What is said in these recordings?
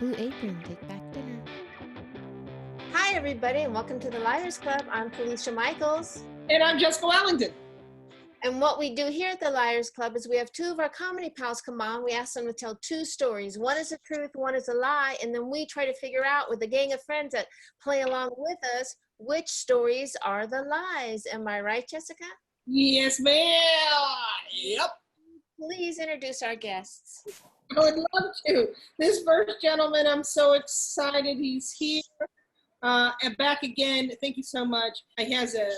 Blue Apron, take back dinner. Hi, everybody, and welcome to the Liars Club. I'm Felicia Michaels. And I'm Jessica Wellington. And what we do here at the Liars Club is we have two of our comedy pals come on. We ask them to tell two stories. One is the truth, one is a lie. And then we try to figure out with a gang of friends that play along with us which stories are the lies. Am I right, Jessica? Yes, ma'am. Yep. Please introduce our guests. I would love to. This first gentleman, I'm so excited he's here. And back again. Thank you so much. He has a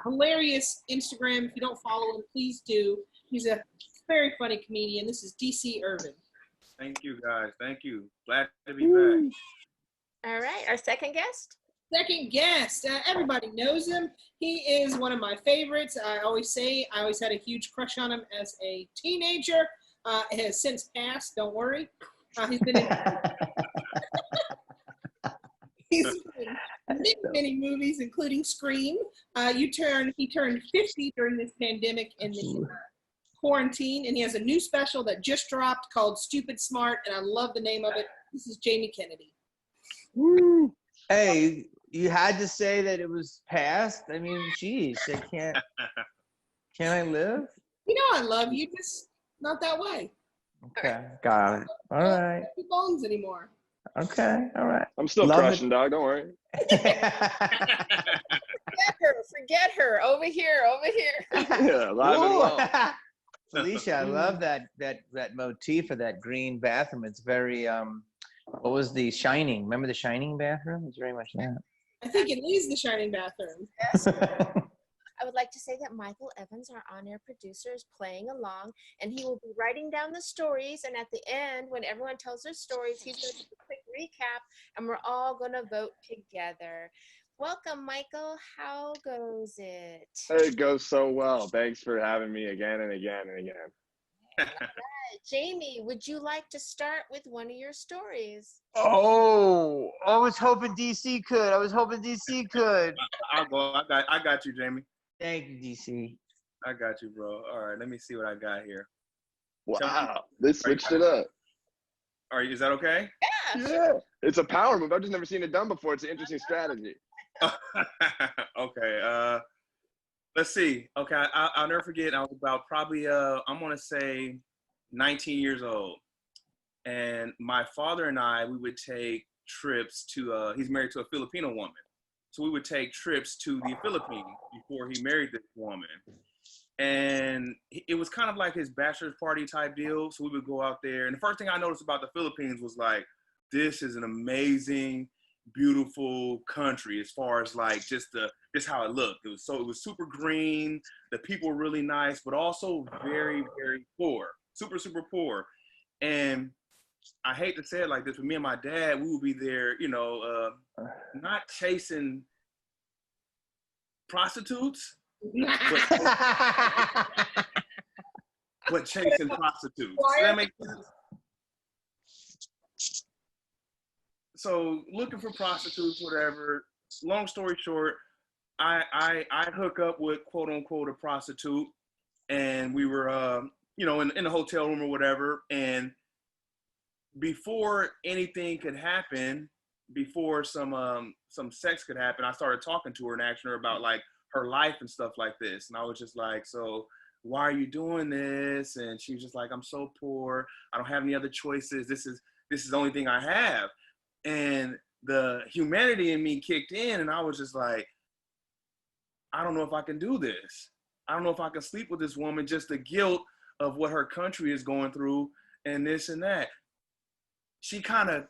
hilarious Instagram. If you don't follow him, please do. He's a very funny comedian. This is DC Ervin. Thank you, guys. Thank you. Glad to be back. All right, our second guest. Second guest. Everybody knows him. He is one of my favorites. I always had a huge crush on him as a teenager. It has since passed. Don't worry. He's been in many movies, including Scream. He turned 50 during this pandemic in the quarantine, and he has a new special that just dropped called Stupid Smart, and I love the name of it. This is Jamie Kennedy. Woo. Hey, you had to say that it was past. I mean, geez, can't I live? You know I love you, just not that way. Okay, got it. All right. No bones anymore. Okay, all right. I'm still crushing, dog. Don't worry. Forget her. Over here. Yeah, live and well. Felicia, I love that motif of that green bathroom. It's very what was The Shining? Remember The Shining bathroom? It's very much that. I think it is The Shining bathroom. Yes. I would like to say that Michael Evans, our on-air producer, is playing along, and he will be writing down the stories, and at the end, when everyone tells their stories, he's going to do a quick recap, and we're all going to vote together. Welcome, Michael. How goes it? It goes so well. Thanks for having me again and again and again. All right. Jamie, would you like to start with one of your stories? Oh, I was hoping DC could. I'll go. I got you, Jamie. Thank you, DC. I got you, bro. All right, let me see what I got here. Wow, they switched it up. All right, is that okay? Yeah, it's a power move. I've just never seen it done before. It's an interesting strategy. Okay, let's see. Okay, I'll never forget. I was about probably, I'm going to say 19 years old. And my father and I, we would take trips to, he's married to a Filipino woman. So we would take trips to the Philippines before he married this woman. And it was kind of like his bachelor's party type deal. So we would go out there. And the first thing I noticed about the Philippines was like, this is an amazing, beautiful country as far as like just how it looked. It was super green. The people were really nice, but also very, very poor, super, super poor. And I hate to say it like this, but me and my dad, we would be there, not chasing prostitutes, but chasing prostitutes. Does that make sense? So looking for prostitutes, whatever. Long story short, I hook up with quote unquote a prostitute, and we were in the hotel room or whatever. And before anything could happen, before some sex could happen, I started talking to her and asking her about like her life and stuff like this. And I was just like, so why are you doing this? And she was just like, I'm so poor. I don't have any other choices. This is the only thing I have. And the humanity in me kicked in, and I was just like, I don't know if I can do this. I don't know if I can sleep with this woman, just the guilt of what her country is going through and this and that. She kind of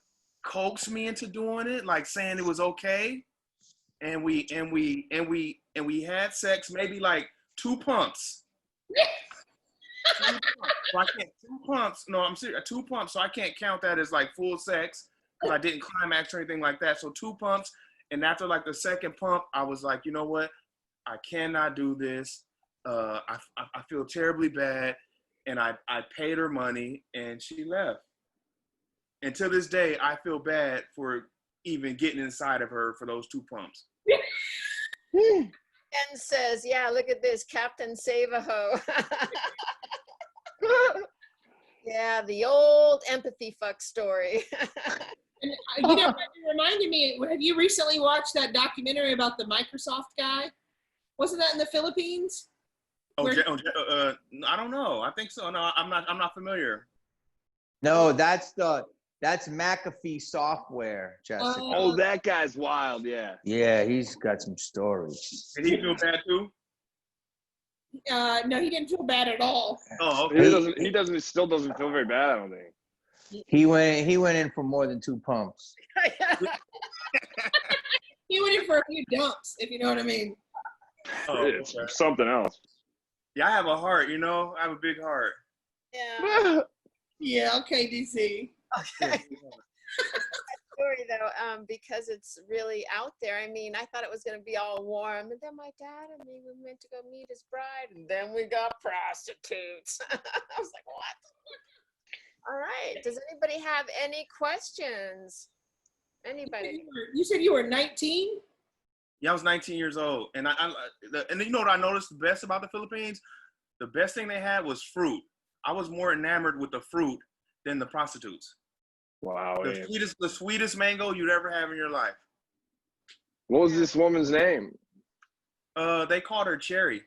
coaxed me into doing it, like saying it was okay. And we had sex, maybe like 2 pumps. 2 pumps. So I can't 2 pumps. No, I'm serious. 2 pumps. So I can't count that as like full sex because I didn't climax or anything like that. So 2 pumps. And after like the second pump, I was like, you know what? I cannot do this. I feel terribly bad. And I paid her money and she left. And to this day, I feel bad for even getting inside of her for those 2 pumps. Ken says, yeah, look at this, Captain Save-A-Ho. Yeah, the old empathy fuck story. And You know, it reminded me, have you recently watched that documentary about the Microsoft guy? Wasn't that in the Philippines? Oh, Where- I don't know. I think so. No, I'm not familiar. No, that's McAfee software, Jessica. Oh, that guy's wild. Yeah. Yeah, he's got some stories. Did he feel bad too? no, he didn't feel bad at all. Oh, okay. He still doesn't feel very bad, I don't think. He went in for more than 2 pumps. He went in for a few dumps, if you know what I mean. Oh, It's okay. something else. Yeah, I have a heart. You know, I have a big heart. Yeah. Yeah, okay, DC. Okay. Story though, because it's really out there. I mean, I thought it was gonna be all warm, and then my dad and me we went to go meet his bride, and then we got prostitutes. I was like, what? All right. Does anybody have any questions? Anybody? You said you were 19? Yeah, I was 19 years old, and and you know what I noticed the best about the Philippines? The best thing they had was fruit. I was more enamored with the fruit than the prostitutes. Wow. Yeah. The sweetest mango you'd ever have in your life. What was this woman's name? They called her Cherry.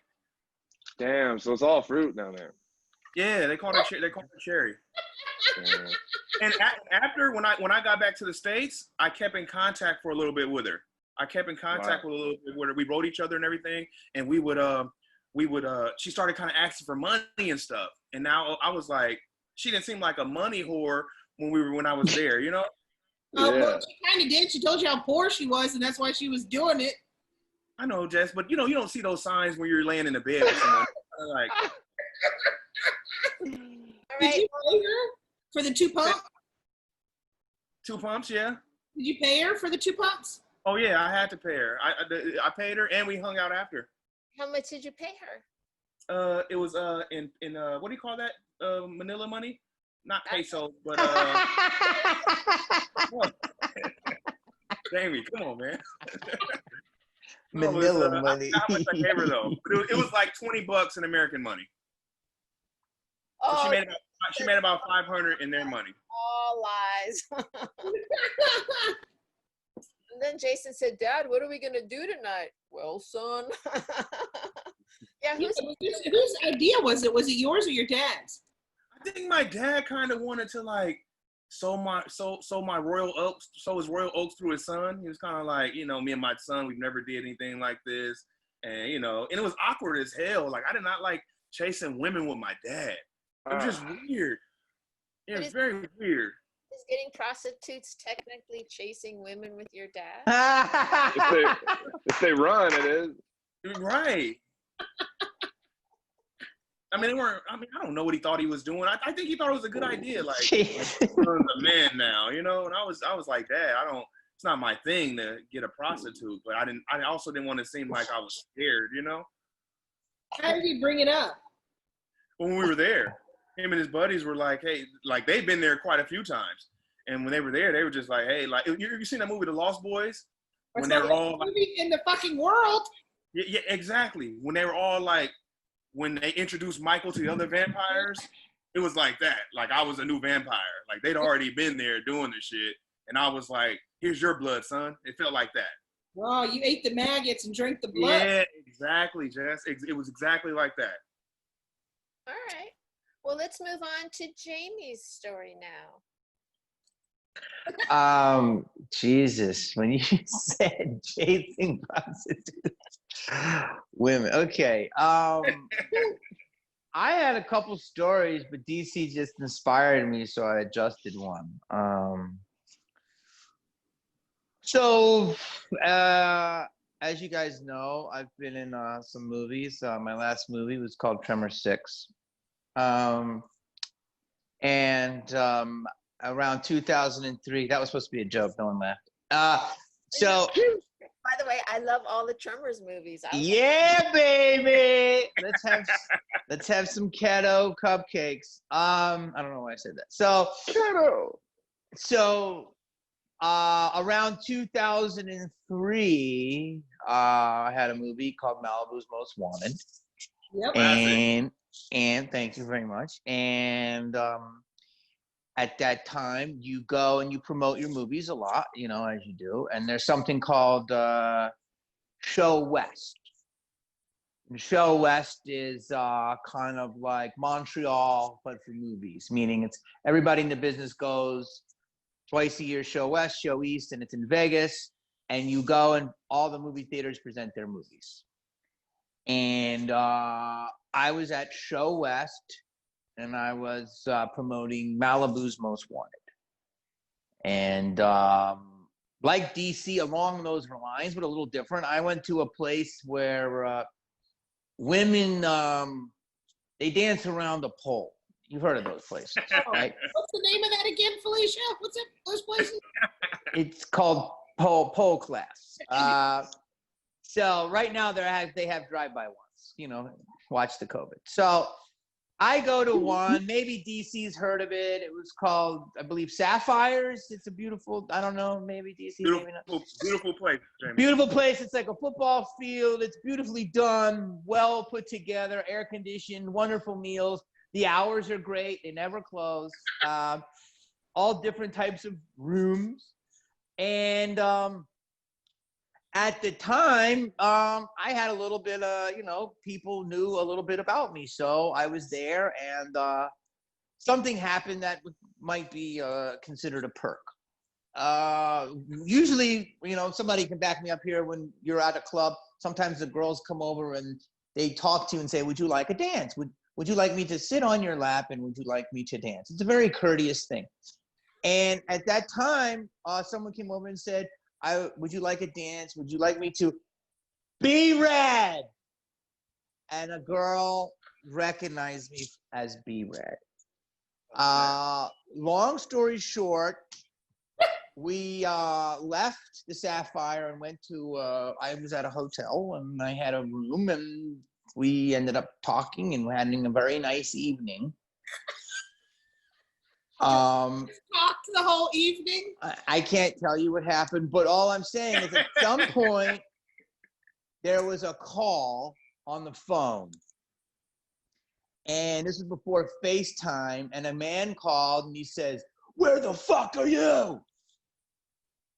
Damn. So it's all fruit down there. Yeah, they called her Cherry. Yeah. And after when I got back to the States, I kept in contact for a little bit with her. We wrote each other and everything, and we would she started kind of asking for money and stuff. And now I was like, she didn't seem like a money whore when I was there, you know? Well, she kind of did. She told you how poor she was, and that's why she was doing it. I know, Jess, but you know, you don't see those signs when you're laying in the bed with someone. Like, All Did right. you pay her for the 2 pumps? 2 pumps, yeah. Did you pay her for the 2 pumps? Oh yeah, I had to pay her. I paid her, and we hung out after. How much did you pay her? It was in what do you call that? Manila money? Not pesos, but Jamie, come on, man. Manila money. Not how much I gave her though. But it was like $20 in American money. So Oh, she made about 500 in their money. all lies. And then Jason said, "Dad, what are we gonna do tonight?" Well, son. Yeah, Whose idea was it? Was it yours or your dad's? I think my dad kind of wanted to like sow his royal oaks through his son. He was kind of like, you know, me and my son, we've never did anything like this, and you know, and it was awkward as hell. Like I did not like chasing women with my dad. It was just weird. It was very weird. Is getting prostitutes technically chasing women with your dad? If they run, it is. Right. I mean, I don't know what he thought he was doing. I think he thought it was a good idea. Like, I'm a man now, you know. And I was like, Dad, it's not my thing to get a prostitute. But I also didn't want to seem like I was scared, you know. How did he bring it up? When we were there, him and his buddies were like, hey, like they've been there quite a few times. And when they were there, they were just like, hey, like you seen that movie, The Lost Boys? When they were all like, in the fucking world. Yeah, exactly. When they were all like, when they introduced Michael to the other vampires, it was like that. Like I was a new vampire. Like they'd already been there doing the shit. And I was like, here's your blood, son. It felt like that. Oh, you ate the maggots and drank the blood. Yeah, exactly, Jess. It was exactly like that. All right. Well, let's move on to Jamie's story now. Jesus, when you said chasing prostitutes, women. Okay. I had a couple stories, but DC just inspired me, so I adjusted one. So, as you guys know, I've been in some movies. My last movie was called Tremor 6. Around 2003, that was supposed to be a joke. No one laughed. So, By the way, I love all the Tremors movies. yeah, baby. Let's have some keto cupcakes. I don't know why I said that. So around 2003, I had a movie called Malibu's Most Wanted. Yep. And thank you very much. And at that time, you go and you promote your movies a lot, you know, as you do. And there's something called Show West. And Show West is kind of like Montreal, but for movies, meaning it's everybody in the business goes twice a year, Show West, Show East, and it's in Vegas. And you go and all the movie theaters present their movies. And I was at Show West, and I was promoting Malibu's Most Wanted. And like DC, along those lines, but a little different, I went to a place where women, they dance around a pole. You've heard of those places, right? What's the name of that again, Felicia? What's it? Those places? It's called pole class. So right now they have drive-by ones, you know, watch the COVID. So I go to one, maybe DC's heard of it. It was called, I believe, Sapphires. It's a beautiful, I don't know, maybe DC, maybe not. Beautiful place, Jamie. Beautiful place. It's like a football field. It's beautifully done, well put together, air conditioned, wonderful meals. The hours are great. They never close. All different types of rooms. And at the time, I had a little bit of, you know, people knew a little bit about me. So I was there, and something happened that might be considered a perk. Usually, you know, somebody can back me up here when you're at a club. Sometimes the girls come over and they talk to you and say, would you like a dance? Would you like me to sit on your lap, and would you like me to dance? It's a very courteous thing. And at that time, someone came over and said, would you like a dance? Would you like me to be Red? And a girl recognized me as B Red. Long story short, we left the Sapphire and went to, I was at a hotel and I had a room, and we ended up talking and having a very nice evening. Talked the whole evening? I can't tell you what happened, but all I'm saying is at some point there was a call on the phone. And this was before FaceTime, and a man called and he says, "Where the fuck are you?"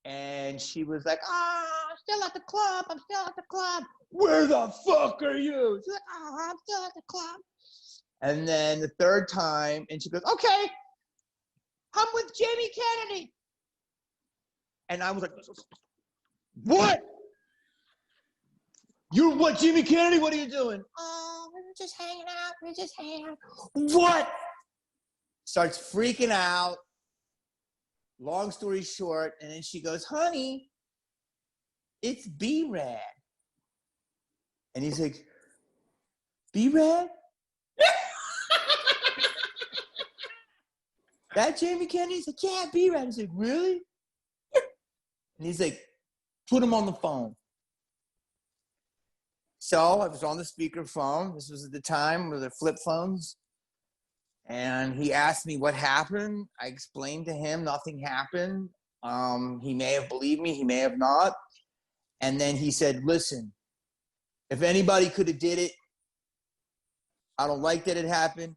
And she was like, I'm still at the club. I'm still at the club. "Where the fuck are you?" She's like, I'm still at the club. And then the third time, and she goes, "Okay, I'm with Jamie Kennedy." And I was like, "What? You're what, Jamie Kennedy? What are you doing?" "Oh, we were just hanging out. We were just hanging out." "What?" Starts freaking out. Long story short, and then she goes, "Honey, it's B-Rad." And he's like, "B-Rad? That Jamie Kennedy?" He's like, "Yeah, B-Rad." He's like, "Really?" And he's like, "Put him on the phone." So I was on the speakerphone. This was at the time with the flip phones. And he asked me what happened. I explained to him nothing happened. He may have believed me, he may have not. And then he said, "Listen, if anybody could have did it, I don't like that it happened,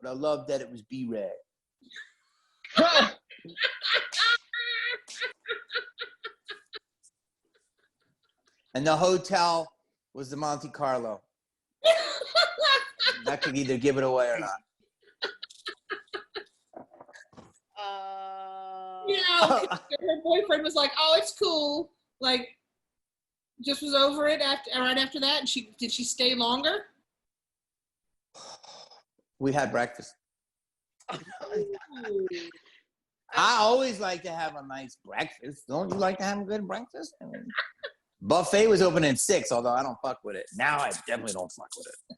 but I love that it was B-Rad." And the hotel was the Monte Carlo. That could either give it away or not. Her boyfriend was like, "Oh, it's cool." Like, just was over it right after that. And did she stay longer? We had breakfast. Ooh. I always like to have a nice breakfast. Don't you like to have a good breakfast? I mean, buffet was open at 6, although I don't fuck with it. Now I definitely don't fuck with it.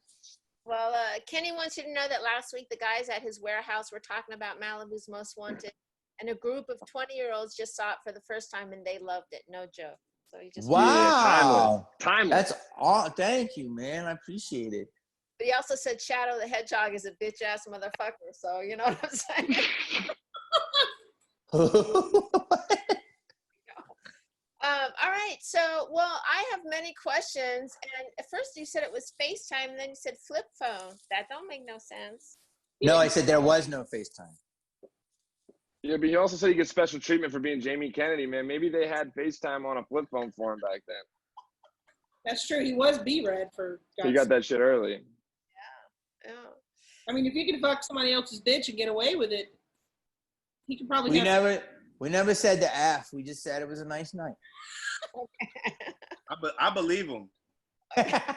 Well, Kenny wants you to know that last week the guys at his warehouse were talking about Malibu's Most Wanted, and a group of 20-year-olds just saw it for the first time and they loved it. No joke. So he just Wow. Yeah, timeless. That's all. Thank you, man. I appreciate it. But he also said Shadow the Hedgehog is a bitch ass motherfucker. So you know what I'm saying. All right. So, well, I have many questions. And at first you said it was FaceTime, and then you said flip phone. That don't make no sense. No, I said there was no FaceTime. Yeah, but he also said he gets special treatment for being Jamie Kennedy, man. Maybe they had FaceTime on a flip phone for him back then. That's true. He was B-Red for He God's got sake. that shit early. Yeah. I mean, if you can fuck somebody else's bitch and get away with it, he could probably We never said the F. We just said it was a nice night. I believe him. Let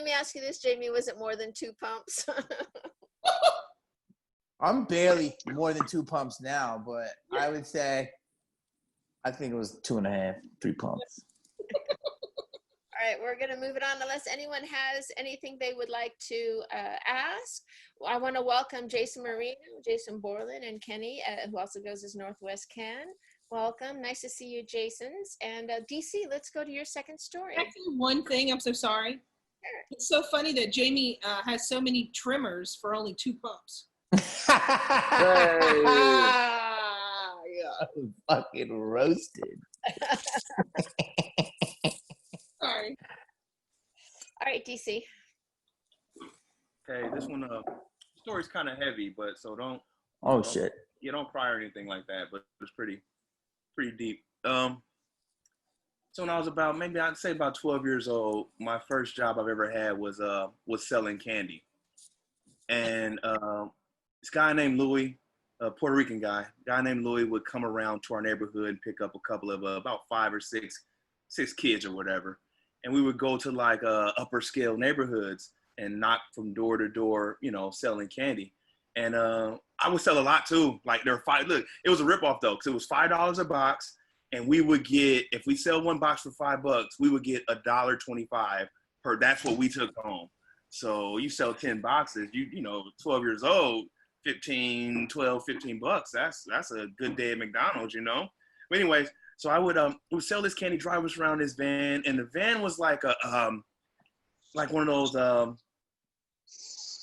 me ask you this, Jamie. Was it more than 2 pumps? I'm barely more than 2 pumps now, but I would say I think it was 2.5, 3 pumps. All right, we're going to move it on unless anyone has anything they would like to ask. I want to welcome Jason Marino, Jason Borland, and Kenny, who also goes as Northwest Ken. Welcome. Nice to see you, Jasons. And DC, let's go to your second story. Actually, one thing, I'm so sorry. Sure. It's so funny that Jamie has so many trimmers for only 2 pumps. Yeah, fucking roasted. Sorry. All right, DC. Okay, this one story's kind of heavy, but so don't. Oh shit. You don't cry or anything like that, but it's pretty deep. So when I was about, maybe I'd say about 12 years old, my first job I've ever had was selling candy. And this guy named Louis, a Puerto Rican guy named Louis would come around to our neighborhood and pick up a couple of about 5 or 6 kids or whatever. And we would go to like upper scale neighborhoods and knock from door to door, you know, selling candy. And I would sell a lot too. Like there were 5, look, it was a ripoff though, because it was $5 a box. And we would get, if we sell one box for $5, we would get $1.25 per, that's what we took home. So you sell 10 boxes, you know, 12 years old, 15 bucks. That's a good day at McDonald's, you know? But anyways, so I would sell this candy, drive us around this van, and the van was like a like one of those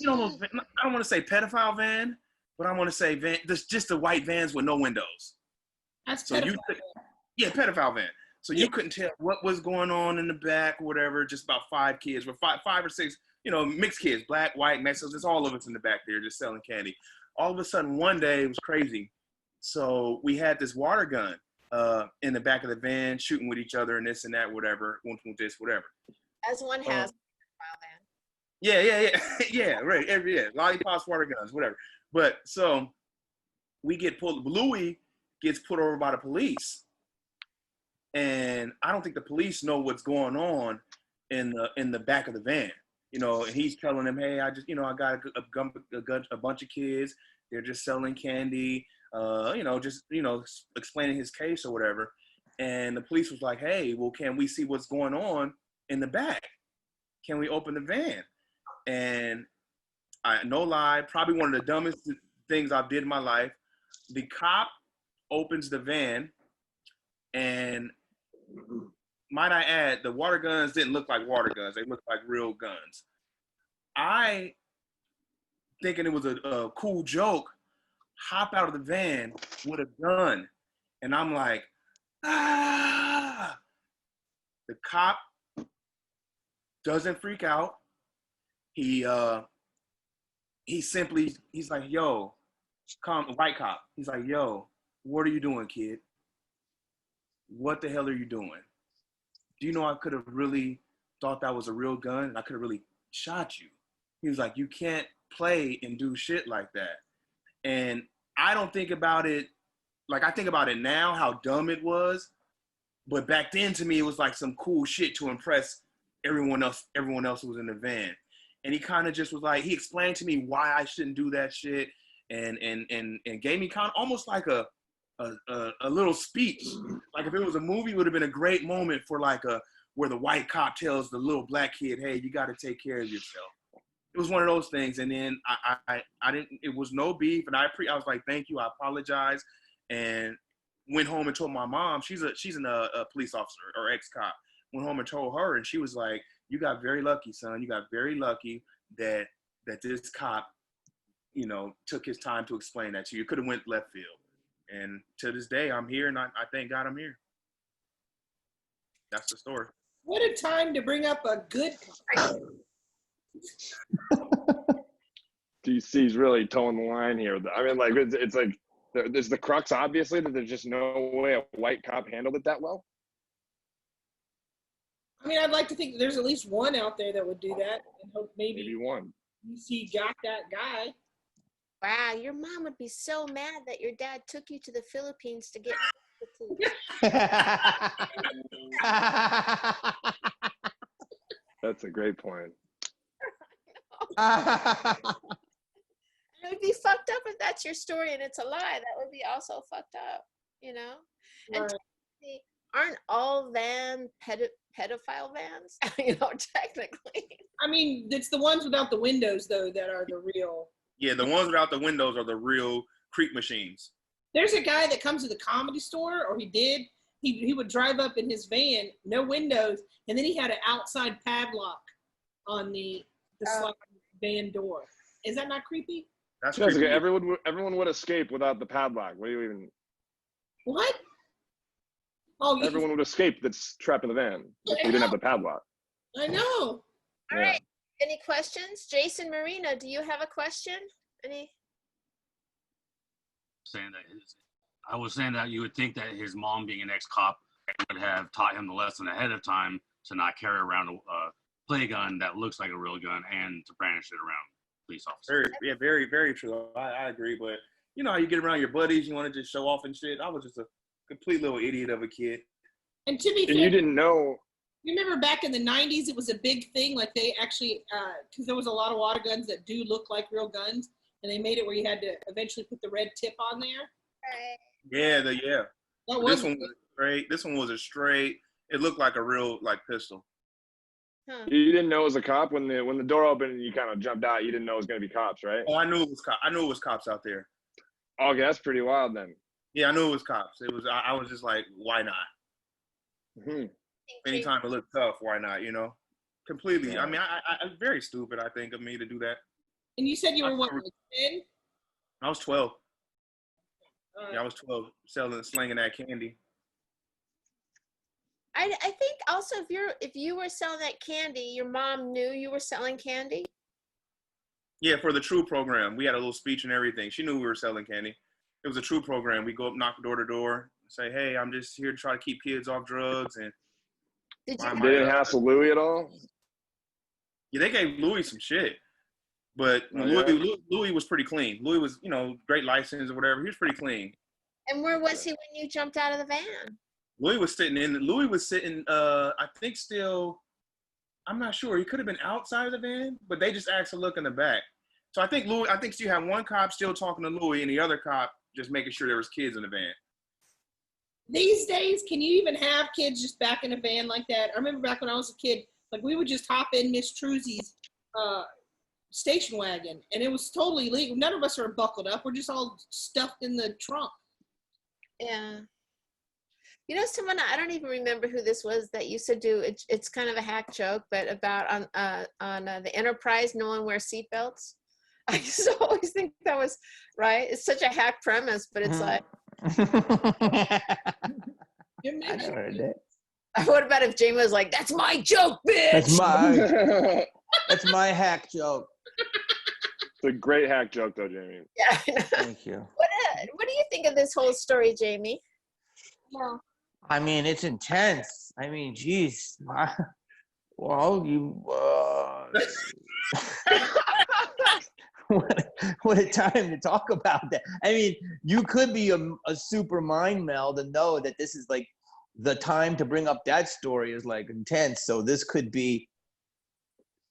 you know, those, I don't want to say pedophile van, but I want to say van, just the white vans with no windows. That's So pedophile. yeah, pedophile van. So you couldn't tell what was going on in the back or whatever. Just about 5 kids, or 5 or 6, you know, mixed kids, black, white, Mexicans. There's all of us in the back there just selling candy. All of a sudden, one day it was crazy. So we had this water gun in the back of the van, shooting with each other and this and that, whatever, this, whatever. As one has. Yeah, yeah, right. Lollipops, water guns, whatever. But so we get pulled. Louis gets put over by the police, and I don't think the police know what's going on in the back of the van. You know, and he's telling them, "Hey, I just, you know, I got a bunch of kids. They're just selling candy. You know, just, you know, explaining his case or whatever." And the police was like, "Hey, well, can we see what's going on in the back? Can we open the van?" And no lie, probably one of the dumbest things I did in my life. The cop opens the van, and might I add, the water guns didn't look like water guns. They looked like real guns. I, thinking it was a cool joke, hop out of the van with a gun, and I'm like, ah! The cop doesn't freak out. He's like, yo, white cop. He's like, yo, what are you doing, kid? What the hell are you doing? Do you know I could have really thought that was a real gun and I could have really shot you? He was like, you can't play and do shit like that. And I don't think about it, like I think about it now, how dumb it was. But back then to me, it was like some cool shit to impress everyone else who was in the van. And he kind of just was like, he explained to me why I shouldn't do that shit, and gave me kind of almost like a little speech. Like if it was a movie, it would have been a great moment for like where the white cop tells the little black kid, hey, you got to take care of yourself. It was one of those things. And then I didn't, it was no beef. And I was like, thank you. I apologize. And went home and told my mom, she's a police officer or ex-cop. Went home and told her, and she was like, you got very lucky, son. You got very lucky that this cop, you know, took his time to explain that to you. Could have went left field. And to this day, I'm here, and I thank God I'm here. That's the story. What a time to bring up a good cop. DC's really towing the line here. I mean, like, it's like, there's the crux, obviously, that there's just no way a white cop handled it that well. I mean, I'd like to think there's at least one out there that would do that, and hope Maybe one. DC got that guy. Wow, your mom would be so mad that your dad took you to the Philippines to get That's a great point. It would be fucked up if that's your story and it's a lie. That would be also fucked up, you know? And Right. aren't all van pedophile vans? You know, technically. I mean, it's the ones without the windows, though, that are the real. Yeah, the ones without the windows are the real creep machines. There's a guy that comes to the Comedy Store, or he did. He would drive up in his van, no windows, and then he had an outside padlock on the sliding van door. Is that not creepy? That's Jessica, creepy. everyone would escape without the padlock. What do you even? What? Oh, Everyone would escape that's trapped in the van if we didn't have the padlock. I know. All right. Any questions? Jason Marina, do you have a question? Any? I was saying that you would think that his mom, being an ex-cop, would have taught him the lesson ahead of time to not carry around a play gun that looks like a real gun and to brandish it around police officers. Very, very true. I agree, but you know how you get around your buddies, you want to just show off and shit. I was just a complete little idiot of a kid. And to be fair, And you didn't know. you remember back in the 90s, it was a big thing. Like they actually, because there was a lot of water guns that do look like real guns, and they made it where you had to eventually put the red tip on there. Right. Yeah, That this was one was straight. This one was a straight. It looked like a real pistol. Huh. You didn't know it was a cop when the door opened and you kind of jumped out. You didn't know it was going to be cops, right? Oh, I knew it was I knew it was cops out there. Okay, that's pretty wild then. Yeah, I knew it was cops. It was. I was just like, why not? Hmm. Anytime it looked tough, why not? You know, completely. Yeah. I mean, I very stupid. I think of me to do that. And you said you were what, like 10? I was 12. Yeah, I was 12, slinging that candy. I think also if you were selling that candy, your mom knew you were selling candy. Yeah, for the True program, we had a little speech and everything. She knew we were selling candy. It was a True program. We go up, knock door to door, say, "Hey, I'm just here to try to keep kids off drugs." And Did My you? mom- They didn't hassle Louis at all? yeah, they gave Louis some shit, but Oh, yeah? Louis was pretty clean. Louis was, you know, great license or whatever. He was pretty clean. And where was he when you jumped out of the van? Louis was sitting, I think still, I'm not sure. He could have been outside of the van, but they just asked to look in the back. So I think you have one cop still talking to Louis and the other cop just making sure there was kids in the van. These days, can you even have kids just back in a van like that? I remember back when I was a kid, like we would just hop in Miss Truzzi's station wagon, and it was totally legal. None of us are buckled up. We're just all stuffed in the trunk. Yeah. You know, someone, I don't even remember who this was that used to do it. It's kind of a hack joke, but about on the Enterprise, no one wears seatbelts. I used to always think that was right. It's such a hack premise, but it's like, You I remember? heard it. what about if Jamie was like, "That's my joke, bitch"? That's my hack joke. It's a great hack joke, though, Jamie. Yeah. I know. Thank you. What do you think of this whole story, Jamie? Well, I mean, it's intense. I mean, geez. Well, you. What a time to talk about that. I mean, you could be a super mind meld and know that this is like the time to bring up that story is like intense. So this could be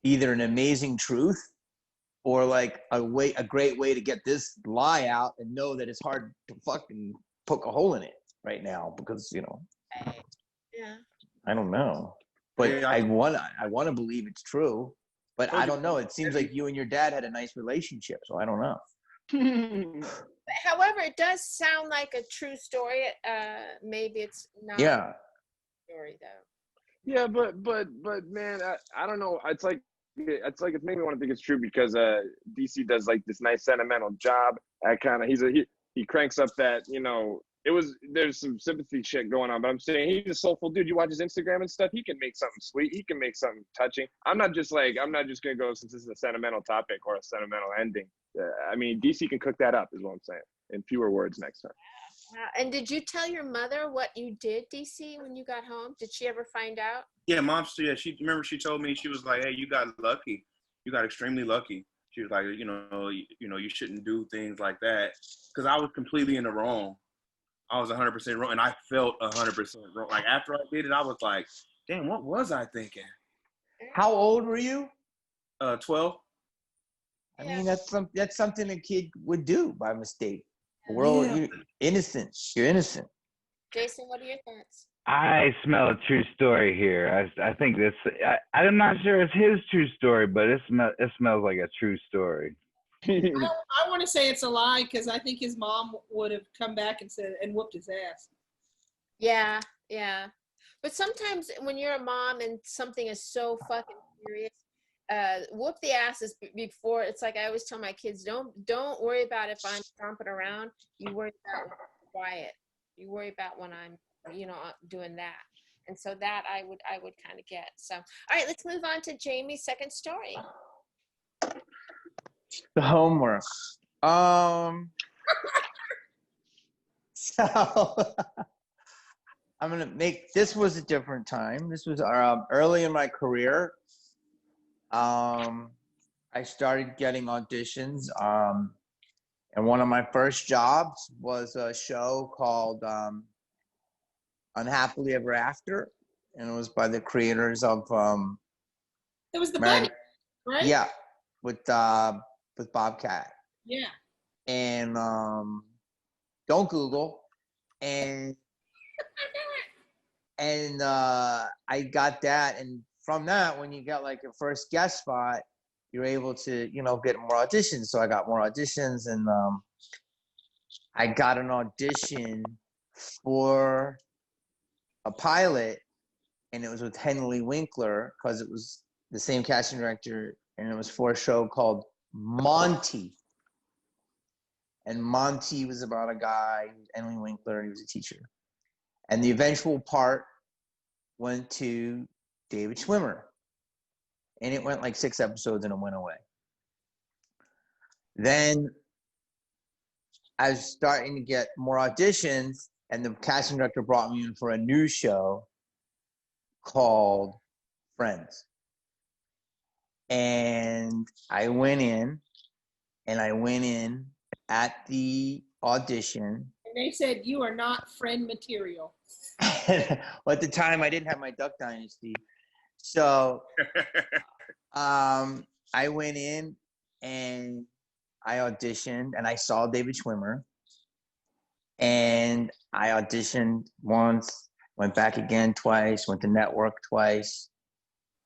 either an amazing truth or like a great way to get this lie out and know that it's hard to fucking poke a hole in it right now because, you know, yeah. I don't know. But Yeah, I want to believe it's true. But I don't know. It seems like you and your dad had a nice relationship, so I don't know. However, it does sound like a true story. Maybe it's not Yeah. a story though. Yeah, but man, I don't know. It's like it's making me want to think it's true because DC does like this nice sentimental job at kind of he cranks up that, you know, there's some sympathy shit going on, but I'm saying he's a soulful dude. You watch his Instagram and stuff, he can make something sweet. He can make something touching. I'm not just going to go since this is a sentimental topic or a sentimental ending. I mean, DC can cook that up is what I'm saying in fewer words next time. And did you tell your mother what you did, DC, when you got home? Did she ever find out? Yeah, Mom. Yeah, she told me, she was like, "Hey, you got lucky. You got extremely lucky." She was like, you shouldn't do things like that, because I was completely in the wrong. I was 100% wrong, and I felt 100% wrong. Like after I did it, I was like, "Damn, what was I thinking?" How old were you? 12. I mean, that's something a kid would do by mistake. You're innocent. You're innocent. Jason, what are your thoughts? I smell a true story here. I think this. I'm not sure it's his true story, but it smells like a true story. I want to say it's a lie because I think his mom would have come back and whooped his ass. Yeah. But sometimes when you're a mom and something is so fucking serious, whoop the ass is before. It's like I always tell my kids, don't worry about if I'm stomping around. You worry about when I'm quiet. You worry about when I'm, doing that. And so that I would kind of get. So, all right, let's move on to Jamie's second story. The homework. So I'm gonna make. This was a different time. This was early in my career. I started getting auditions. And one of my first jobs was a show called Unhappily Ever After, and it was by the creators of It was the bunny, right? Yeah, with Bobcat. Yeah. And don't Google. And I got that, and from that, when you get like your first guest spot, you're able to, get more auditions. So I got more auditions, and I got an audition for a pilot, and it was with Henley Winkler because it was the same casting director, and it was for a show called Monty. And Monty was about a guy, Henley Winkler, he was a teacher. And the eventual part went to David Schwimmer. And it went like 6 episodes and it went away. Then I was starting to get more auditions, and the casting director brought me in for a new show called Friends. And I went in at the audition. And they said, you are not friend material. Well, at the time, I didn't have my Duck Dynasty. So I went in and I auditioned, and I saw David Schwimmer. And I auditioned once, went back again twice, went to network twice.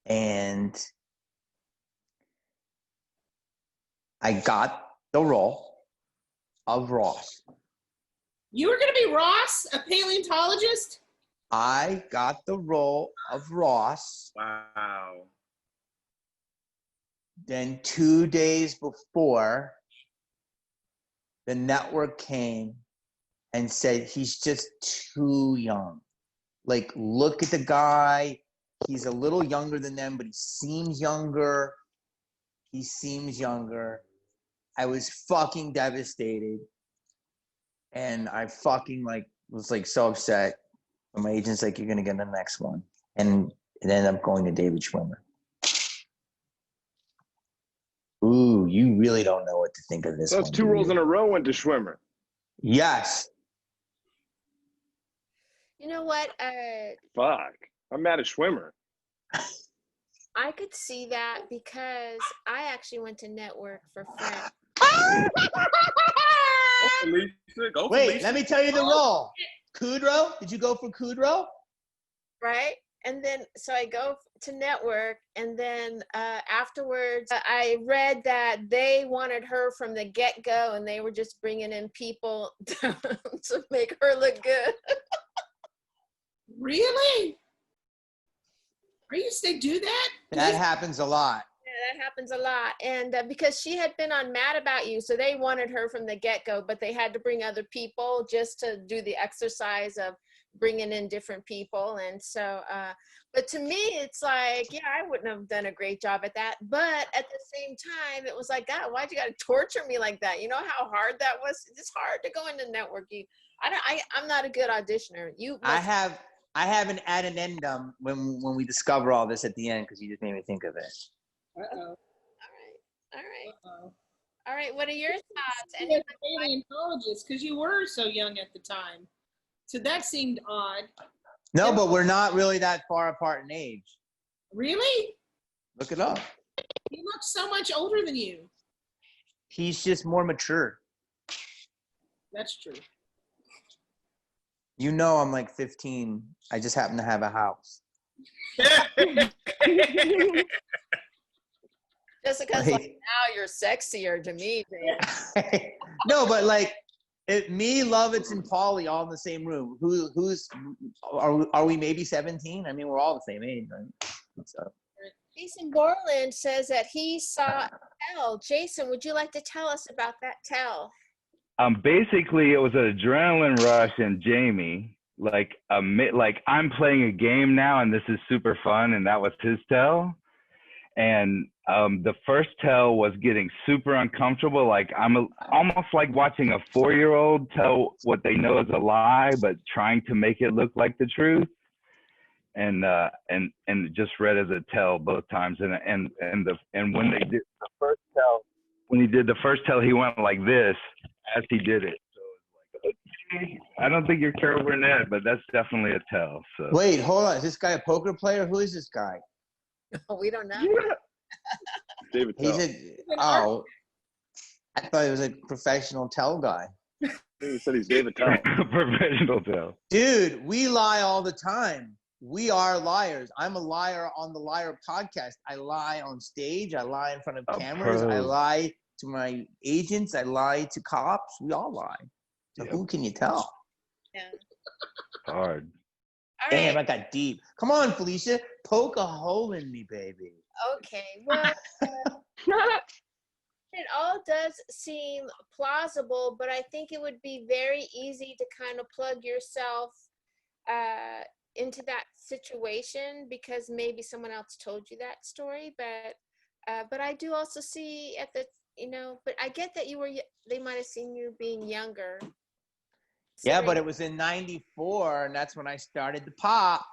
And I got the role of Ross. You were going to be Ross, a paleontologist? I got the role of Ross. Wow. Then 2 days before, the network came and said, he's just too young. Like, look at the guy. He's a little younger than them, but he seems younger. I was fucking devastated. And I fucking was so upset. And my agent's like, you're going to get the next one. And it ended up going to David Schwimmer. Ooh, you really don't know what to think of this one. Those 2 roles in a row went to Schwimmer. Yes. You know what? Fuck. I'm mad at Schwimmer. I could see that because I actually went to network for Friends. Wait, let me tell you the role. Kudrow? Did you go for Kudrow? Right? And then, so I go to network, and then afterwards, I read that they wanted her from the get-go, and they were just bringing in people to make her look good. Really? They do that? That happens a lot. Yeah, that happens a lot. And because she had been on Mad About You, so they wanted her from the get-go, but they had to bring other people just to do the exercise of bringing in different people. And so, but to me, it's like, yeah, I wouldn't have done a great job at that. But at the same time, it was like, God, why'd you got to torture me like that? You know how hard that was? It's hard to go into networking. I'm not a good auditioner. I have an addendum when we discover all this at the end, because you just made me think of it. Uh-oh. All right. Uh-oh. All right. What are your thoughts? As a paleontologist, because you were so young at the time. So that seemed odd. No, but we're not really that far apart in age. Really? Look it up. He looks so much older than you. He's just more mature. That's true. You know, I'm like 15. I just happen to have a house. Just because like, now you're sexier to me, babe. No, but like me, Lovitz, and Paulie all in the same room. Are we maybe 17? I mean, we're all the same age, right? So. Jason Borland says that he saw a tell. Jason, would you like to tell us about that tell? Basically, it was an adrenaline rush, and Jamie, like I'm playing a game now, and this is super fun, and that was his tell. And the first tell was getting super uncomfortable. Like almost like watching a 4-year-old tell what they know is a lie, but trying to make it look like the truth. And just read as a tell both times. And when they did the first tell, when he did the first tell, he went like this as he did it. So it's like, okay, I don't think you're Carol Burnett, but that's definitely a tell. So wait, hold on. Is this guy a poker player? Who is this guy? We don't know. David Tell. I thought he was a professional tell guy. He said he's David Tell. Professional tell. Dude, we lie all the time. We are liars. I'm a liar on the Liar podcast. I lie on stage. I lie in front of cameras. I lie to my agents. I lie to cops. We all lie. So who can you tell? Yeah. Hard. All Damn, right. I got deep. Come on, Felicia. Poke a hole in me, baby. Okay. Well, it all does seem plausible, but I think it would be very easy to kind of plug yourself into that situation because maybe someone else told you that story. But I do also see at the, but I get that they might have seen you being younger. Yeah, but it was in '94, and that's when I started to pop.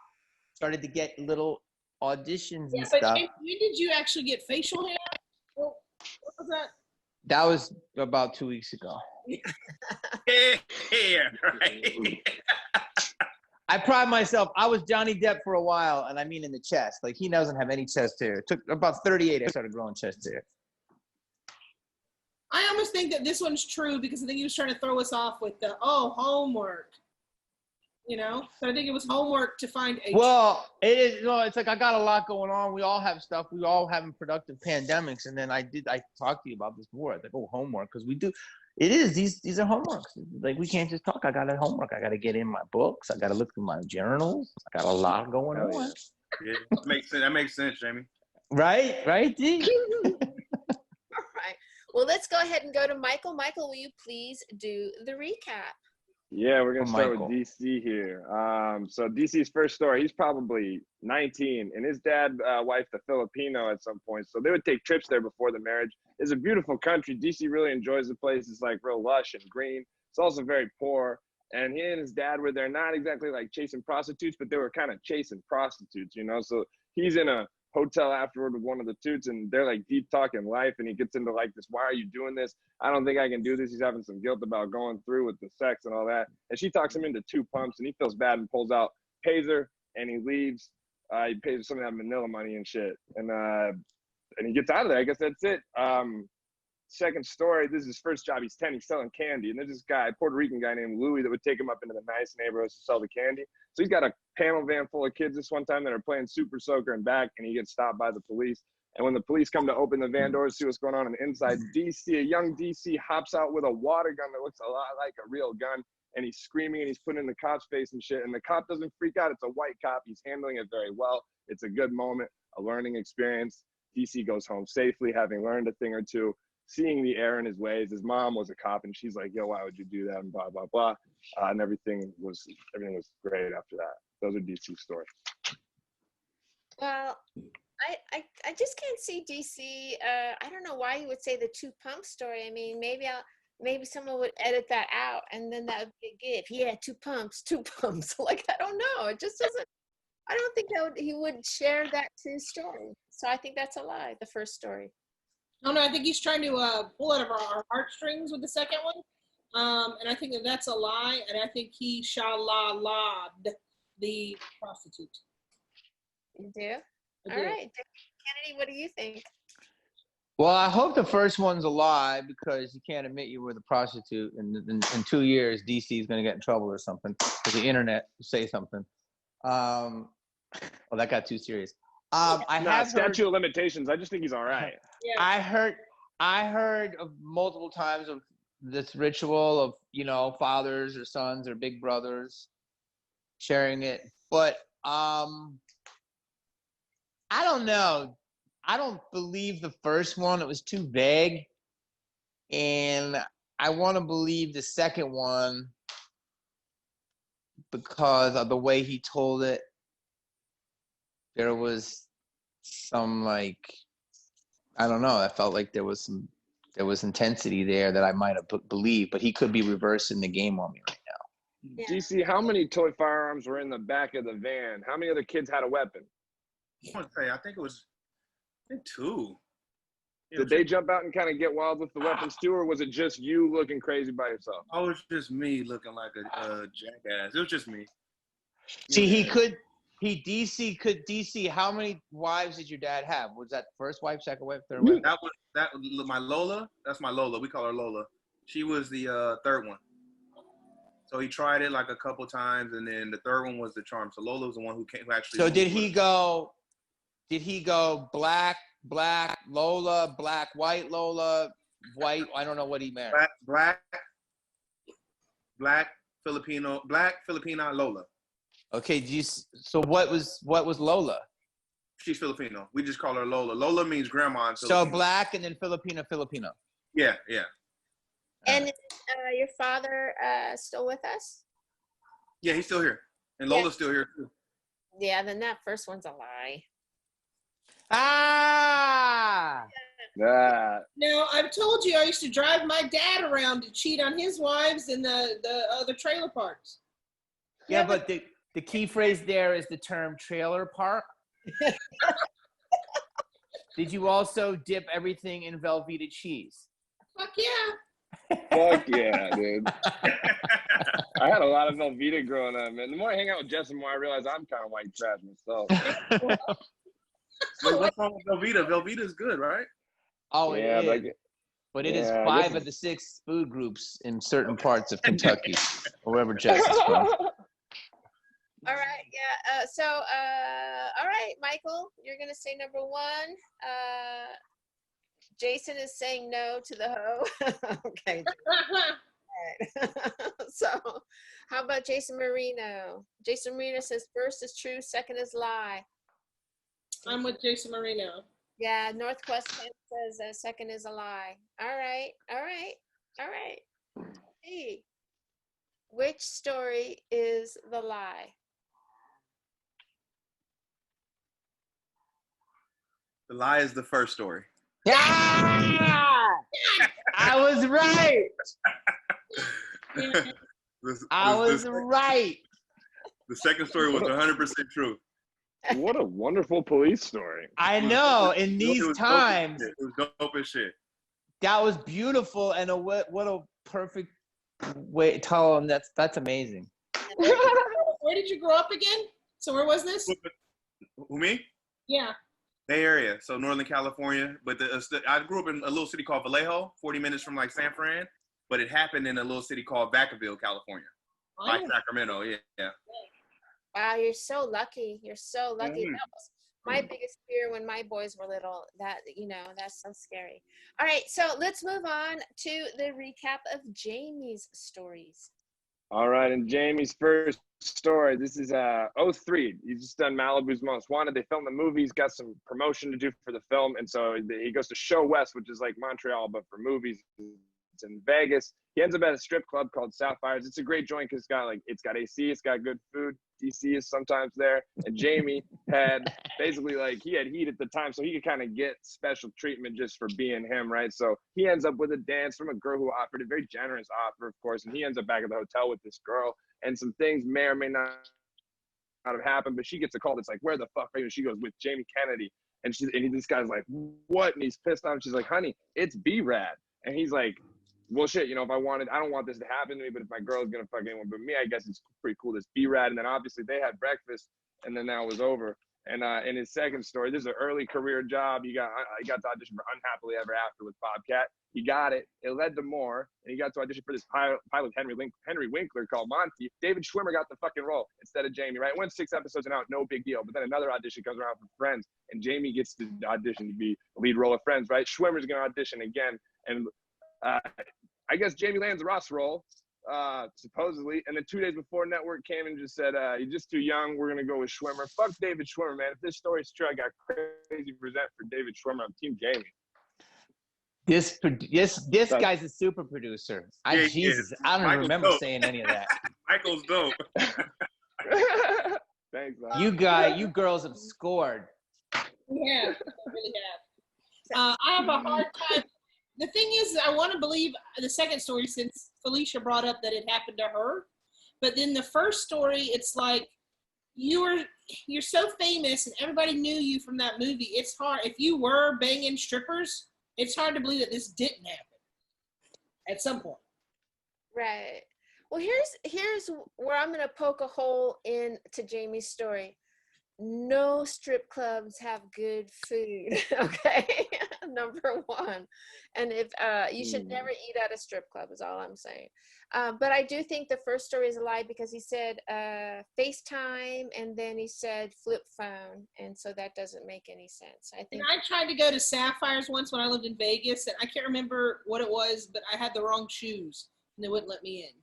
Started to get little auditions and stuff. But when did you actually get facial hair? What was that? That was about 2 weeks ago. Yeah, right. I pride myself. I was Johnny Depp for a while, and I mean in the chest. Like, he doesn't have any chest hair. It took about 38, I started growing chest hair. I almost think that this one's true because I think he was trying to throw us off with the, homework. So I think it was homework to find a... Well, it is. No, it's like I got a lot going on. We all have stuff. We all having productive pandemics. And then I talked to you about this before. I was like, homework, because we do. It is. These are homeworks. Like, we can't just talk. I got a homework. I got to get in my books. I got to look through my journals. I got a lot going on. Yeah, that makes sense, Jamie. Right, D? All right. Well, let's go ahead and go to Michael. Michael, will you please do the recap? Yeah, we're going to start Michael. with DC here. So DC's first story, he's probably 19, and his dad wifed a Filipino at some point. So they would take trips there before the marriage. It's a beautiful country. DC really enjoys the place. It's like real lush and green. It's also very poor. And he and his dad were there, not exactly like chasing prostitutes, but they were kind of chasing prostitutes, So he's in a hotel afterward with one of the toots, and they're like deep talking life, and he gets into like this, why are you doing this? I don't think I can do this. He's having some guilt about going through with the sex and all that, and she talks him into 2 pumps, and he feels bad and pulls out, pays her, and he leaves. He pays her some of that Manila money and shit, and he gets out of there. I guess that's it. Second story, this is his first job. He's 10, he's selling candy, and there's this guy, Puerto Rican guy named Louis, that would take him up into the nice neighborhoods to sell the candy. So he's got a panel van full of kids this one time that are playing Super Soaker and back, and he gets stopped by the police. And when the police come to open the van doors, see what's going on the inside, a young DC hops out with a water gun that looks a lot like a real gun, and he's screaming and he's putting in the cop's face and shit, and the cop doesn't freak out. It's a white cop. He's handling it very well. It's a good moment, a learning experience. DC goes home safely, having learned a thing or two, seeing the error in his ways. His mom was a cop, and she's like, "Yo, why would you do that?" And blah blah blah. And everything was great after that. Those are DC stories. Well, I just can't see DC. I don't know why you would say the two pump story. I mean, maybe someone would edit that out, and then that would be a gift. Yeah, two pumps. Like, I don't know. It just doesn't. I don't think he would share that to his story. So I think that's a lie. The first story. No, I think he's trying to pull out of our heartstrings with the second one. And I think that's a lie. And I think he sha-la-la'd the prostitute. You do? I All do. right. Kennedy, what do you think? Well, I hope the first one's a lie because you can't admit you were the prostitute. And in 2 years, DC is going to get in trouble or something because the internet will say something. Well, that got too serious. I have statute of limitations. I just think he's all right. Yeah. I heard of multiple times of this ritual of, you know, fathers or sons or big brothers sharing it, but I don't know. I don't believe the first one. It was too vague, and I want to believe the second one because of the way he told it. There was some, like, I don't know. I felt like there was intensity there that I might have believed, but he could be reversing the game on me right now. Yeah. DC, how many toy firearms were in the back of the van? How many other kids had a weapon? I want to say, I think 2. Did they jump out and kind of get wild with the weapons too, or was it just you looking crazy by yourself? Oh, it was just me looking like a jackass. It was just me. See, Yeah. DC, how many wives did your dad have? Was that first wife, second wife, third wife? That was my Lola. That's my Lola. We call her Lola. She was the third one. So he tried it like a couple times, and then the third one was the charm. So Lola was the one who actually. So did he go black Lola, black, white Lola, white? I don't know what he meant. Black Filipina Lola. Okay, so what was Lola? She's Filipino. We just call her Lola. Lola means grandma in So Filipino. black and then Filipino. Yeah. And is your father still with us? Yeah, he's still here. And Lola's still here too. Yeah, then that first one's a lie. Ah! That. Now, I've told you I used to drive my dad around to cheat on his wives in the other trailer parks. Yeah, but the key phrase there is the term trailer park. Did you also dip everything in Velveeta cheese? Fuck yeah. Fuck yeah, dude. I had a lot of Velveeta growing up, man. The more I hang out with Jess, the more I realize I'm kind of white trash myself. Wait, what's wrong with Velveeta? Velveeta's good, right? Oh, Yeah, it is. But it is yeah, 5 of the 6 food groups in certain parts of Kentucky, or wherever Jess is from. All right, yeah. All right, Michael, you're gonna say number 1. Jason is saying no to the hoe. Okay. All right. So, how about Jason Marino? Jason Marino says first is true, second is lie. I'm with Jason Marino. Yeah, Northwest says second is a lie. All right. Hey, which story is the lie? The lie is the first story. Yeah! I was right. I was right. The second story was 100% true. What a wonderful police story. I know. In It these was times, it was dope as shit. that was beautiful, and what a perfect way to tell them. That's amazing. Where did you grow up again? So where was this? Who, me? Yeah. Bay Area, so Northern California. But I grew up in a little city called Vallejo, 40 minutes from like San Fran. But it happened in a little city called Vacaville, California, by Sacramento. Yeah. Wow, you're so lucky. You're so lucky. Mm. That was my biggest fear when my boys were little. That's so scary. All right, so let's move on to the recap of Jamie's stories. All right, and Jamie's first story. This is 03. He's just done Malibu's Most Wanted. They filmed the movie. He's got some promotion to do for the film, and so he goes to Show West, which is like Montreal, but for movies. It's in Vegas. He ends up at a strip club called Sapphires. It's a great joint because it's got AC, it's got good food. DC is sometimes there, and Jamie had basically he had heat at the time, so he could kind of get special treatment just for being him, right? So he ends up with a dance from a girl who offered a very generous offer, of course, and he ends up back at the hotel with this girl, and some things may or may not have happened, but she gets a call that's like, "Where the fuck are you?" And she goes, "With Jamie Kennedy," and this guy's like, "What?" And he's pissed off. She's like, "Honey, it's B-Rad," and he's like, well, shit, if I don't want this to happen to me, but if my girl's gonna fuck anyone but me, I guess it's pretty cool. This B-Rad, and then obviously they had breakfast, and then that was over. And in his second story, this is an early career job. He got to audition for Unhappily Ever After with Bobcat. He got it. It led to more, and he got to audition for this pilot Henry Winkler called Monty. David Schwimmer got the fucking role instead of Jamie, right? Went 6 episodes and out, no big deal. But then another audition comes around for Friends, and Jamie gets to audition to be the lead role of Friends, right? Schwimmer's gonna audition again, and I guess Jamie lands the Ross role, supposedly. And then 2 days before, Network came and just said, "You're just too young. We're gonna go with Schwimmer." Fuck David Schwimmer, man. If this story's true, I got crazy resent for David Schwimmer. I'm Team Jamie. This guy's a super producer. Jesus, I don't Michael's remember dope. saying any of that. Michael's dope. Thanks, You girls have scored. Yeah, really have. I have a hard time. The thing is, I want to believe the second story since Felicia brought up that it happened to her. But then the first story, it's like you're so famous and everybody knew you from that movie. It's hard. If you were banging strippers, it's hard to believe that this didn't happen at some point. Right. Well, here's where I'm gonna poke a hole into Jamie's story. No strip clubs have good food. Okay, number one. And if you should never eat at a strip club is all I'm saying. But I do think the first story is a lie because he said FaceTime and then he said flip phone, and so that doesn't make any sense. I think. And I tried to go to Sapphires once when I lived in Vegas, and I can't remember what it was, but I had the wrong shoes and they wouldn't let me in.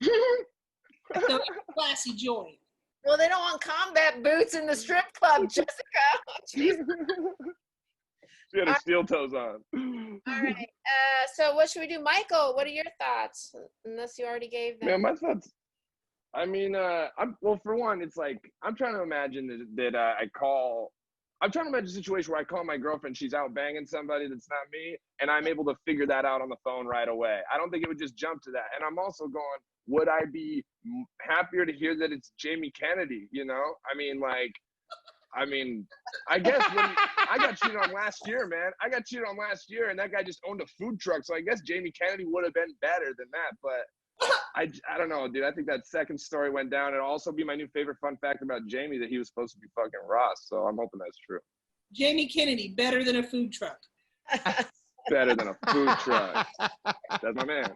So it was a classy joint. Well, they don't want combat boots in the strip club, Jessica. She had her steel toes on. All right. So what should we do? Michael, what are your thoughts? Unless you already gave them. Man, my thoughts. I mean, for one, it's like I'm trying to imagine that I'm trying to imagine a situation where I call my girlfriend, she's out banging somebody that's not me, and I'm able to figure that out on the phone right away. I don't think it would just jump to that. And I'm also going, would I be happier to hear that it's Jamie Kennedy? I guess when I got cheated on last year, man. I got cheated on last year, and that guy just owned a food truck. So I guess Jamie Kennedy would have been better than that. But I don't know, dude. I think that second story went down. It'll also be my new favorite fun fact about Jamie that he was supposed to be fucking Ross. So I'm hoping that's true. Jamie Kennedy, better than a food truck. Better than a food truck. That's my man.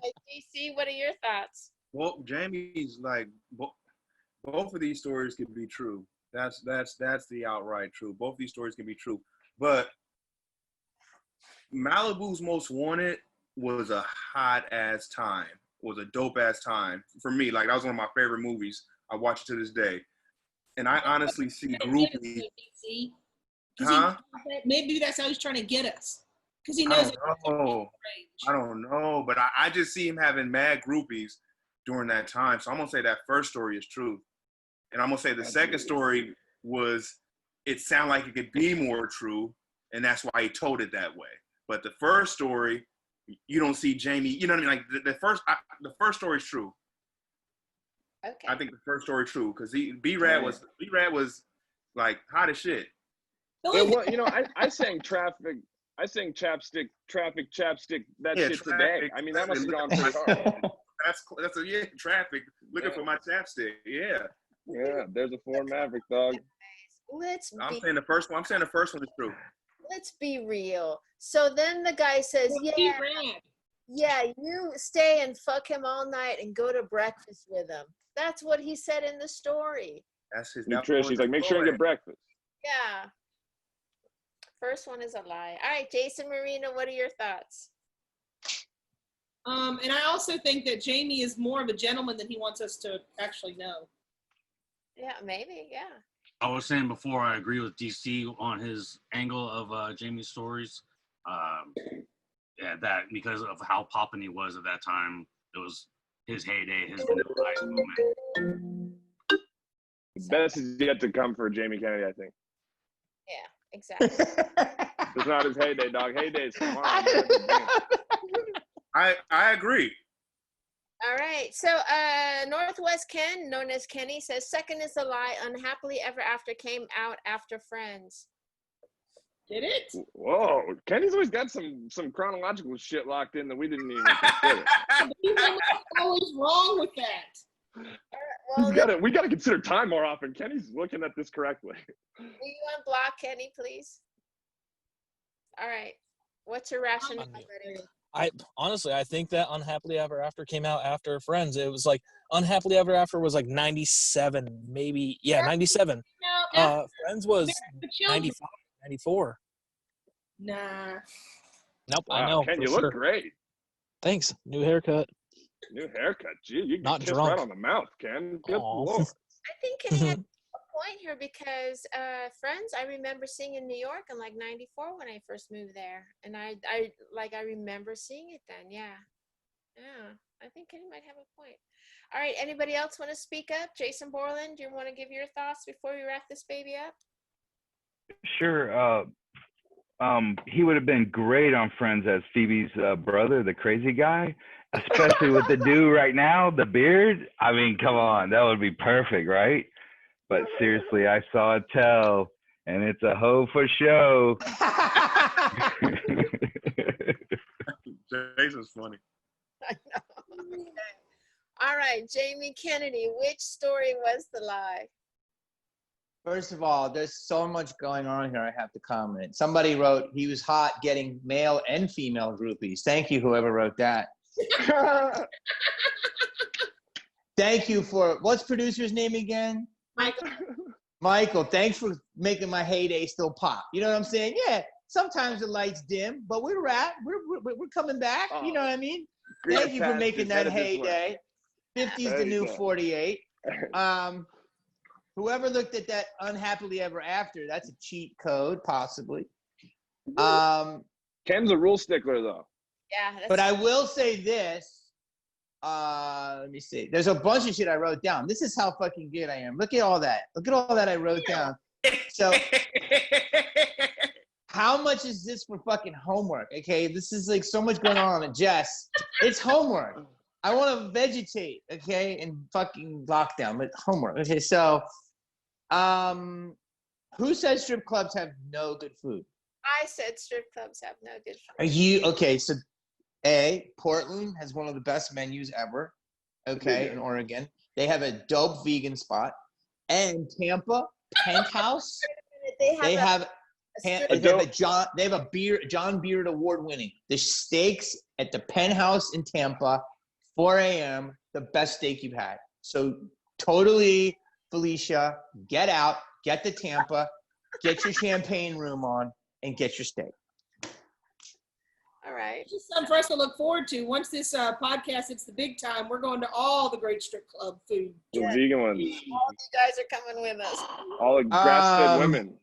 DC, what are your thoughts? Well, Jamie's like both of these stories could be true. That's the outright truth. Both of these stories can be true. But Malibu's Most Wanted was a hot ass time. Was a dope ass time for me. Like that was one of my favorite movies. I watch it to this day. And I honestly see groupies. Huh? Maybe that's how he's trying to get us. Because he knows. I don't know. But I just see him having mad groupies during that time. So I'm going to say that first story is true. And I'm going to say the second story it sounded like it could be more true. And that's why he told it that way. But the first story, you don't see Jamie. You know what I mean? Like the first story is true. Okay. I think the first story is true because B-Rad was like hot as shit. Well, I sang traffic. I sang traffic, chapstick, that shit traffic, today. I mean, that must have gone pretty hard. That's traffic. Looking for my chapstick. Yeah. Yeah, there's a Ford Maverick, dog. I'm saying the first one is true. Let's be real. So then the guy says, yeah, you stay and fuck him all night and go to breakfast with him. That's what he said in the story. That's his Trish, he's like, make sure you get breakfast. Yeah. First one is a lie. All right, Jason Marino, what are your thoughts? And I also think that Jamie is more of a gentleman than he wants us to actually know. Yeah, maybe. Yeah. I was saying before, I agree with DC on his angle of Jamie's stories. Yeah, that because of how poppin' he was at that time, it was his heyday, his vanilla ice moment. The best is yet to come for Jamie Kennedy, I think. Yeah, exactly. It's not his heyday, dog. Heyday's tomorrow. Man. I agree. All right. So Northwest Ken, known as Kenny, says second is a lie. Unhappily Ever After came out after Friends. Did it? Whoa, Kenny's always got some chronological shit locked in that we didn't even consider. People are always wrong with that. Well, We gotta consider time more often. Kenny's looking at this correctly. will you unblock Kenny, please? All right. What's your rationale, buddy? I think that Unhappily Ever After came out after Friends. It was like Unhappily Ever After was like 97, maybe. Yeah, 97. No, Friends was 95, 94. Nah. Nope, Wow, I know. Ken, for you sure. look great. Thanks. New haircut. New haircut. Gee, you Not kissed drunk. right on the mouth, Ken. Good Aw. Lord. I think Kenny had a point here because Friends I remember seeing in New York in like 94 when I first moved there. And I remember seeing it then. Yeah. I think Kenny might have a point. All right, anybody else want to speak up? Jason Borland, do you want to give your thoughts before we wrap this baby up? Sure. He would have been great on Friends as Phoebe's brother, the crazy guy, especially with the dude right now, the beard. I mean, come on, that would be perfect, right? But seriously, I saw it tell, and it's a hoe for show. Jason's funny. I know. Okay. All right, Jamie Kennedy, which story was the lie? First of all, there's so much going on here. I have to comment. Somebody wrote he was hot getting male and female groupies. Thank you, whoever wrote that. Thank you for what's producer's name again? Michael. Michael. Thanks for making my heyday still pop. You know what I'm saying? Yeah. Sometimes the lights dim, but we're coming back. You know what I mean? Thank you for making that heyday. 50's the new 48. Whoever looked at that Unhappily Ever After, that's a cheat code, possibly. Ken's a rule stickler, though. Yeah. But I will say this. Let me see. There's a bunch of shit I wrote down. This is how fucking good I am. Look at all that. Look at all that I wrote down. So, how much is this for fucking homework? Okay, this is like so much going on. And Jess, it's homework. I want to vegetate, okay, in fucking lockdown, but homework. Okay, so, who says strip clubs have no good food? I said strip clubs have no good food. Are you okay? So, Portland has one of the best menus ever. Okay, in Oregon, they have a dope vegan spot, and Tampa Penthouse. They have a John Beard award winning. The steaks at the Penthouse in Tampa. 4 a.m., the best steak you've had. So totally, Felicia, get out, get to Tampa, get your champagne room on, and get your steak. All right. Just something for us to look forward to. Once this podcast hits the big time, we're going to all the great strip club food. The vegan ones. All you guys are coming with us. All the grass-fed women.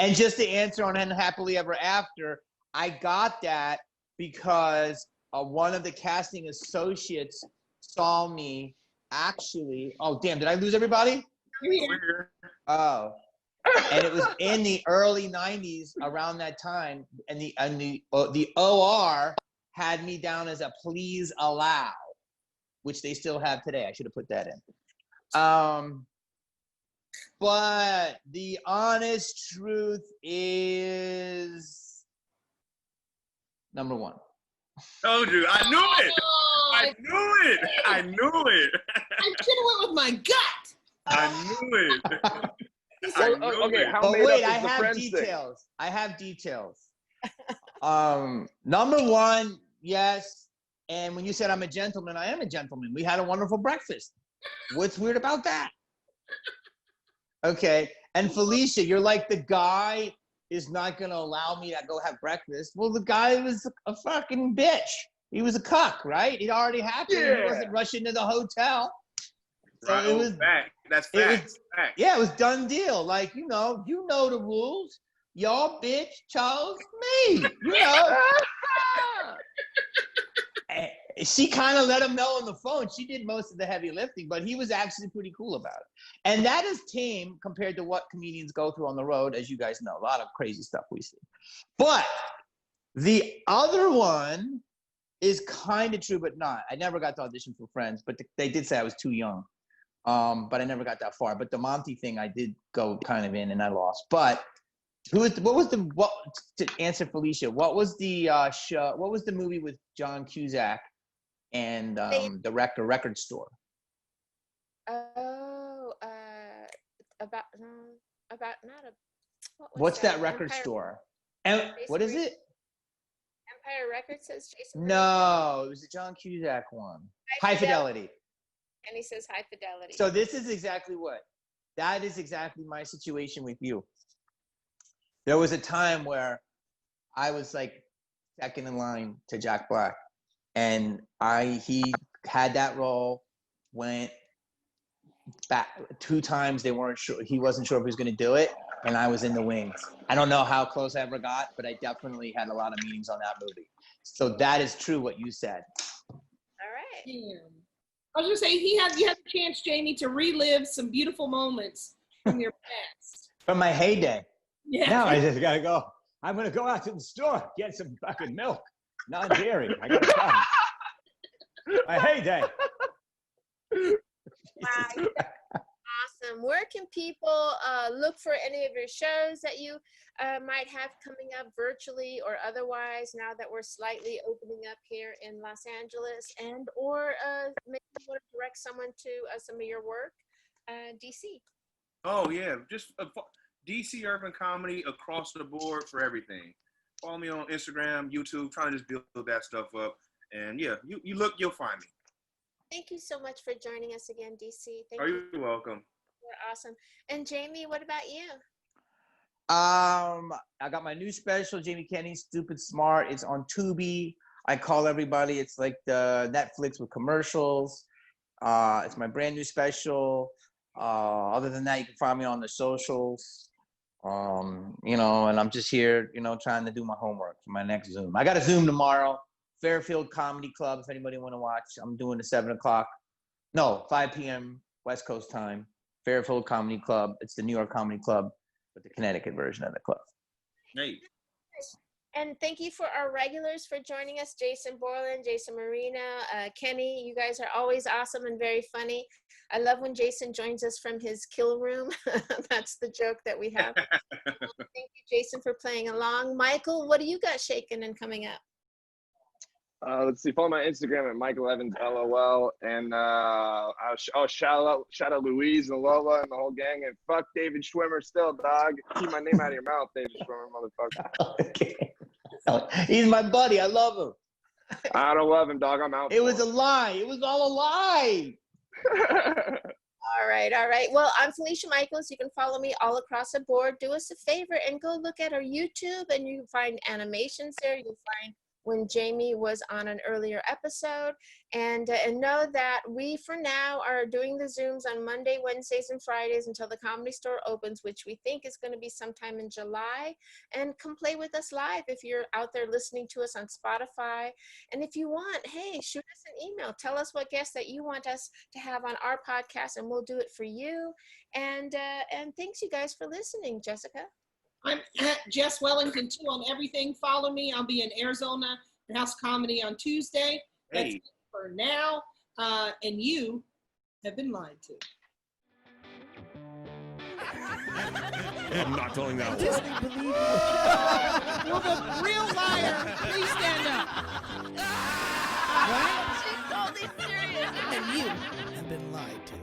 And just to answer on Unhappily Ever After, I got that because one of the casting associates saw me actually. Oh, damn. Did I lose everybody? Oh. And it was in the early 90s around that time. And the OR had me down as a please allow, which they still have today. I should have put that in. But the honest truth is number one. Told you. I knew it. I knew it. I knew it. I should have went with my gut. I knew it. Okay, how But made wait, up I is the have Friends details. I have details. Number one, yes. And when you said I'm a gentleman, I am a gentleman. We had a wonderful breakfast. What's weird about that? Okay. And Felicia, you're like, the guy is not going to allow me to go have breakfast. Well, the guy was a fucking bitch. He was a cuck, right? It already happened. Yeah. He wasn't rushing to the hotel. So Right. it was Fact. That's it was- fact. Fact. Yeah, it was done deal. Like, you know the rules. Y'all bitch chose me. You know. And she kind of let him know on the phone. She did most of the heavy lifting, but he was actually pretty cool about it. And that is tame compared to what comedians go through on the road, as you guys know. A lot of crazy stuff we see. But the other one is kind of true, but not. I never got to audition for Friends, but they did say I was too young. But I never got that far. But the Monty thing, I did go kind of in, and I lost. But to answer Felicia? What was the show? What was the movie with John Cusack and the record store? Oh, about not a. What's that record Empire, store? And what is it? Empire Records says Jason. No, it was the John Cusack one. High Fidelity. And he says High Fidelity. So this is exactly that is exactly my situation with you. There was a time where I was like second in line to Jack Black, and he had that role, went back 2 times. They weren't sure. He wasn't sure if he was going to do it, and I was in the wings. I don't know how close I ever got, but I definitely had a lot of meetings on that movie. So that is true what you said. All right. Yeah. I was gonna say you had the chance, Jamie, to relive some beautiful moments from your past. From my heyday. Yeah. Now I just gotta go. I'm gonna go out to the store, get some fucking milk, non-dairy. I gotta come. My heyday. Wow. Awesome. Where can people look for any of your shows that you might have coming up virtually or otherwise now that we're slightly opening up here in Los Angeles, and or maybe you want to direct someone to some of your work, DC? Oh yeah, just DC Urban Comedy across the board for everything. Follow me on Instagram, YouTube, trying to just build that stuff up. And yeah, you look, you'll find me. Thank you so much for joining us again, DC. Thank Are you. you welcome? You're awesome. And Jamie, what about you? I got my new special, Jamie Kenny, Stupid Smart. It's on Tubi. I call everybody. It's like the Netflix with commercials. It's my brand new special. Other than that, you can find me on the socials. And I'm just here, trying to do my homework for my next Zoom. I got a Zoom tomorrow. Fairfield Comedy Club, if anybody want to watch. I'm doing the 5 p.m. West Coast time. Fairfield Comedy Club. It's the New York Comedy Club, but the Connecticut version of the club. Hey. And thank you for our regulars for joining us, Jason Borland, Jason Marina, Kenny. You guys are always awesome and very funny. I love when Jason joins us from his kill room. That's the joke that we have. Thank you, Jason, for playing along. Michael, what do you got shaking and coming up? Let's see. Follow my Instagram at Michael Evans LOL, and shout out Louise and Lola and the whole gang, and fuck David Schwimmer still, dog. Keep my name out of your mouth, David Schwimmer, motherfucker. Okay. He's my buddy. I love him. I don't love him, dog. I'm out. It was a lie. It was all a lie. All right. Well, I'm Felicia Michaels. You can follow me all across the board. Do us a favor and go look at our YouTube, and you can find animations there. You'll find when Jamie was on an earlier episode, and know that we for now are doing the Zooms on Monday, Wednesdays, and Fridays until the Comedy Store opens, which we think is going to be sometime in July. And come play with us live if you're out there listening to us on Spotify. And if you want, hey, shoot us an email. Tell us what guests that you want us to have on our podcast, and we'll do it for you. And thanks you guys for listening. Jessica? I'm at Jess Wellington too on everything. Follow me. I'll be in Arizona at House Comedy on Tuesday. That's it for now. And you have been lied to. I'm not telling that one. Disney believe Will the real liar please stand up? right? She's totally serious. And you have been lied to.